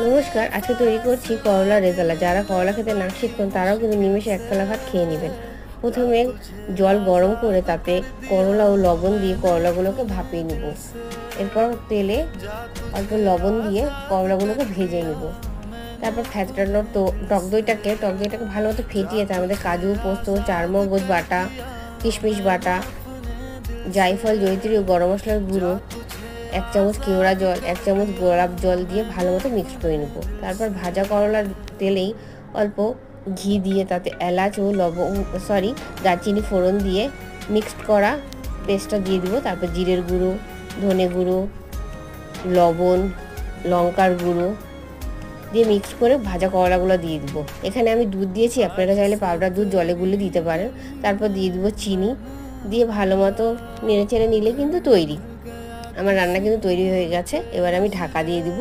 নমস্কার, আজকে তৈরি করছি করলা রেজালা। যারা করলা খেতে না শিখতেন তারাও কিন্তু নিমেষে এক থালা ভাত খেয়ে নেবেন। প্রথমে জল গরম করে তাতে করলা ও লবণ দিয়ে করলাগুলোকে ভাপিয়ে নেব। এরপর তেলে অল্প লবণ দিয়ে করলাগুলোকে ভেজে নেব। তারপর ফ্যাটানো টক দইটাকে ভালো মতো ফেটিয়ে তার মধ্যে কাজু, পোস্ত, চারমগজ বাটা, কিশমিশ বাটা, জায়ফল, জয়িত্রী ও গরম মশলার গুঁড়ো, 1 চামচ কেওড়া জল, 1 চামচ গোলাপ জল দিয়ে ভালো মতো মিক্স করে নেব। তারপর ভাজা করলার তেলেই অল্প ঘি দিয়ে তাতে এলাচ ও দারচিনি ফোড়ন দিয়ে মিক্সড করা পেস্টটা দিয়ে দিব। তারপর জিরের গুঁড়ো, ধনে গুঁড়ো, লবণ, লঙ্কার গুঁড়ো দিয়ে মিক্স করে ভাজা করলাগুলো দিয়ে দিব। এখানে আমি দুধ দিয়েছি, আপনারা চাইলে পাউডার দুধ জলে গুলে দিতে পারেন। তারপর দিয়ে দিব চিনি, দিয়ে ভালো মতো নেড়ে চেড়ে নিলে কিন্তু তৈরি। আমার রান্না কিন্তু তৈরি হয়ে গেছে। এবার আমি ঢাকা দিয়ে দিব।